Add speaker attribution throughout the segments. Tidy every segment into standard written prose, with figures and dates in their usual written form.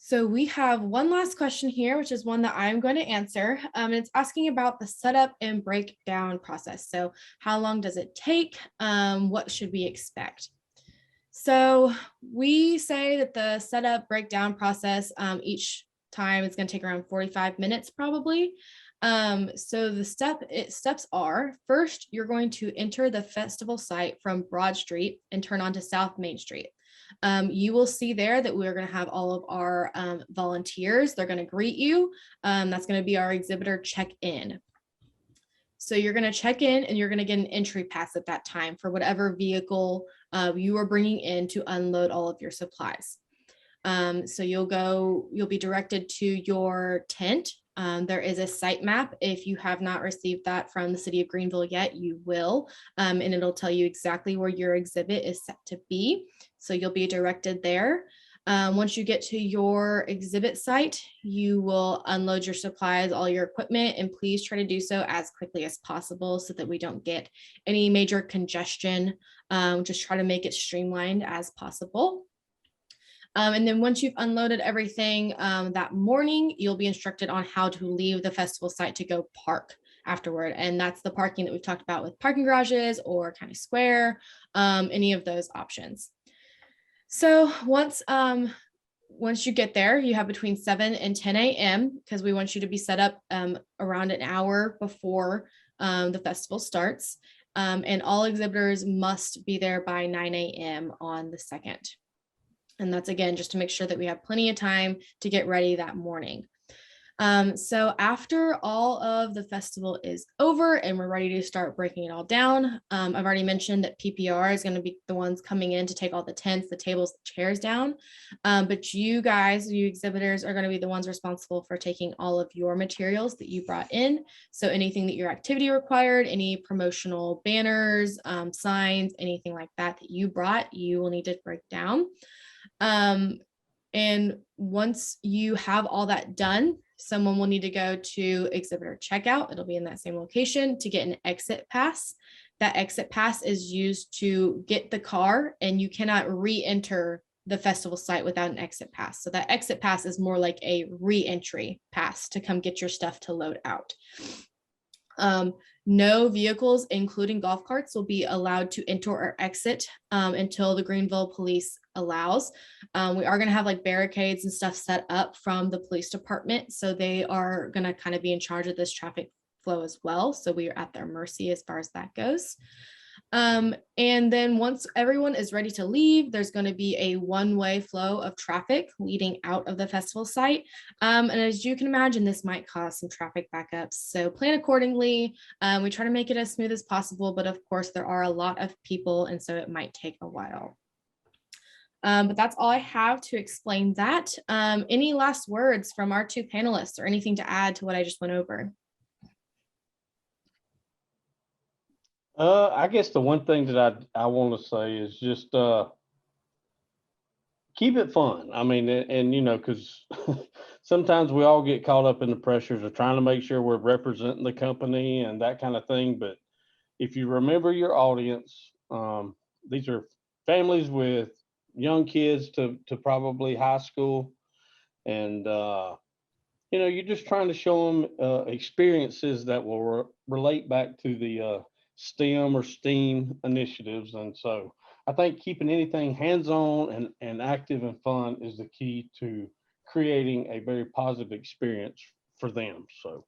Speaker 1: So we have one last question here, which is one that I'm going to answer. It's asking about the setup and breakdown process. So how long does it take? What should we expect? So we say that the setup breakdown process each time is going to take around 45 minutes probably. So the steps are, first, you're going to enter the festival site from Broad Street and turn onto South Main Street. You will see there that we're going to have all of our volunteers. They're going to greet you. That's going to be our exhibitor check-in. So you're going to check in and you're going to get an entry pass at that time for whatever vehicle you are bringing in to unload all of your supplies. So you'll be directed to your tent. There is a site map. If you have not received that from the city of Greenville yet, you will, and it'll tell you exactly where your exhibit is set to be. So you'll be directed there. Once you get to your exhibit site, you will unload your supplies, all your equipment, and please try to do so as quickly as possible so that we don't get any major congestion. Just try to make it streamlined as possible. And then once you've unloaded everything that morning, you'll be instructed on how to leave the festival site to go park afterward. And that's the parking that we've talked about with parking garages or county square, any of those options. So once you get there, you have between 7 and 10 a.m. because we want you to be set up around an hour before the festival starts. And all exhibitors must be there by 9 a.m. on the 2nd. And that's, again, just to make sure that we have plenty of time to get ready that morning. So after all of the festival is over and we're ready to start breaking it all down, I've already mentioned that PPR is going to be the ones coming in to take all the tents, the tables, the chairs down. But you guys, you exhibitors, are going to be the ones responsible for taking all of your materials that you brought in. So anything that your activity required, any promotional banners, signs, anything like that that you brought, you will need to break down. And once you have all that done, someone will need to go to Exhibitor Checkout. It'll be in that same location to get an exit pass. That exit pass is used to get the car, and you cannot re-enter the festival site without an exit pass. So that exit pass is more like a re-entry pass to come get your stuff to load out. No vehicles, including golf carts, will be allowed to enter or exit until the Greenville police allows. We are going to have like barricades and stuff set up from the police department. So they are going to kind of be in charge of this traffic flow as well. So we are at their mercy as far as that goes. And then once everyone is ready to leave, there's going to be a one-way flow of traffic leading out of the festival site. And as you can imagine, this might cause some traffic backups. So plan accordingly. We try to make it as smooth as possible, but of course there are a lot of people, and so it might take a while. But that's all I have to explain that. Any last words from our two panelists or anything to add to what I just went over?
Speaker 2: I guess the one thing that I want to say is just keep it fun. I mean, and you know, because sometimes we all get caught up in the pressures of trying to make sure we're representing the company and that kind of thing. But if you remember your audience, these are families with young kids to probably high school, and you know, you're just trying to show them experiences that will relate back to the STEM or STEAM initiatives. And so I think keeping anything hands-on and active and fun is the key to creating a very positive experience for them. So.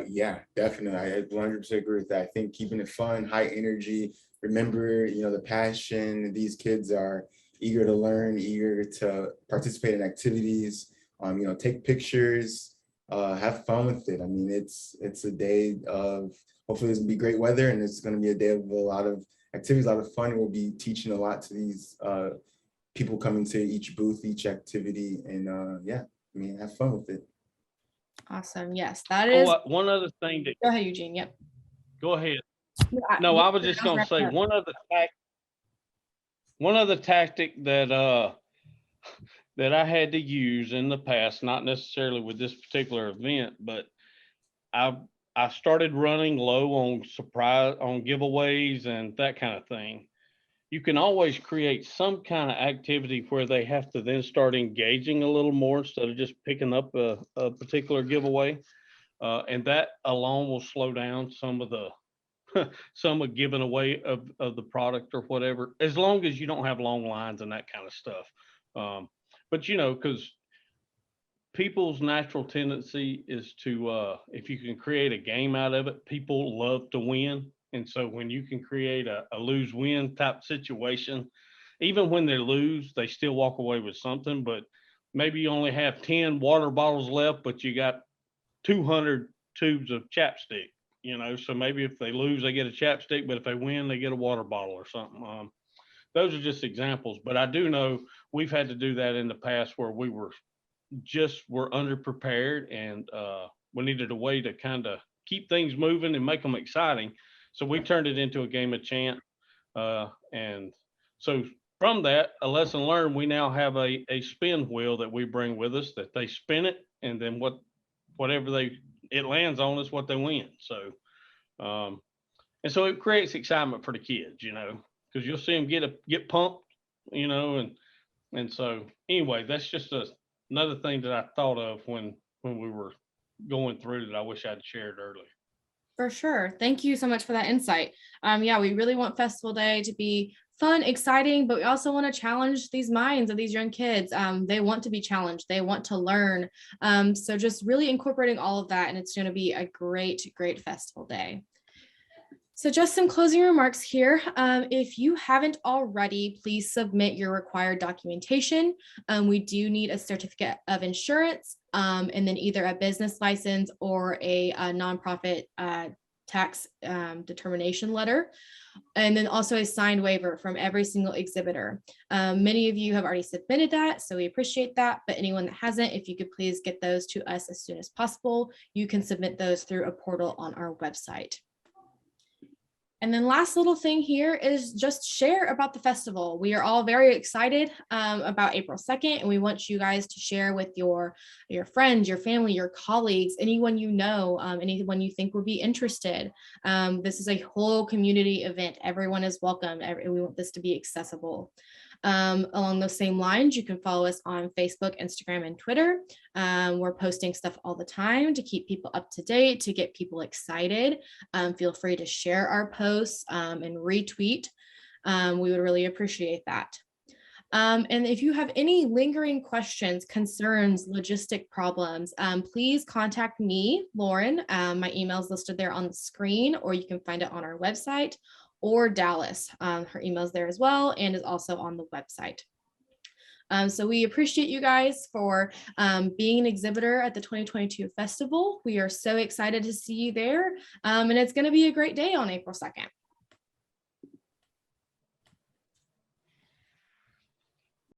Speaker 3: Yeah, definitely. I 100% agree with that. I think keeping it fun, high energy, remember, you know, the passion. These kids are eager to learn, eager to participate in activities, you know, take pictures, have fun with it. I mean, it's a day of, hopefully there's gonna be great weather, and it's gonna be a day of a lot of activities, a lot of fun. We'll be teaching a lot to these people coming to each booth, each activity, and yeah, I mean, have fun with it.
Speaker 1: Awesome. Yes, that is.
Speaker 2: One other thing that.
Speaker 1: Go ahead, Eugene. Yep.
Speaker 2: Go ahead. No, I was just going to say one other tactic that that I had to use in the past, not necessarily with this particular event, but I started running low on giveaways and that kind of thing. you can always create some kind of activity where they have to then start engaging a little more instead of just picking up a particular giveaway. And that alone will slow down some of the some of giving away of the product or whatever, as long as you don't have long lines and that kind of stuff. But because people's natural tendency is to, if you can create a game out of it, people love to win. And so when you can create a lose win type situation, even when they lose, they still walk away with something. But maybe you only have 10 water bottles left, but you got 200 tubes of chapstick. So maybe if they lose, they get a chapstick, but if they win, they get a water bottle or something. Those are just examples, but I do know we've had to do that in the past where we were underprepared, and we needed a way to kind of keep things moving and make them exciting. So we turned it into a game of chance. And so from that, a lesson learned, we now have a spin wheel that we bring with us, that they spin it, and then whatever it lands on is what they win. So, and so it creates excitement for the kids, because you'll see them get pumped, and so anyway, that's just another thing that I thought of when we were going through that I wish I'd shared earlier.
Speaker 1: For sure. Thank you so much for that insight. Yeah, we really want Festival Day to be fun, exciting, but we also want to challenge these minds of these young kids. They want to be challenged. They want to learn. So just really incorporating all of that, and it's going to be a great, great Festival Day. So just some closing remarks here. If you haven't already, please submit your required documentation. We do need a certificate of insurance, and then either a business license or a nonprofit tax determination letter, and then also a signed waiver from every single exhibitor. Many of you have already submitted that, so we appreciate that, but anyone that hasn't, if you could please get those to us as soon as possible. You can submit those through a portal on our website. And then last little thing here is just share about the festival. We are all very excited about April 2nd, and we want you guys to share with your friends, your family, your colleagues, anyone you know, anyone you think would be interested. This is a whole community event. Everyone is welcome. We want this to be accessible. Along those same lines, you can follow us on Facebook, Instagram, and Twitter. We're posting stuff all the time to keep people up to date, to get people excited. Feel free to share our posts and retweet. We would really appreciate that. And if you have any lingering questions, concerns, logistic problems, please contact me, Lauren. My email is listed there on the screen, or you can find it on our website, or Dallas. Her email is there as well and is also on the website. So we appreciate you guys for being an exhibitor at the 2022 festival. We are so excited to see you there. And it's going to be a great day on April 2nd.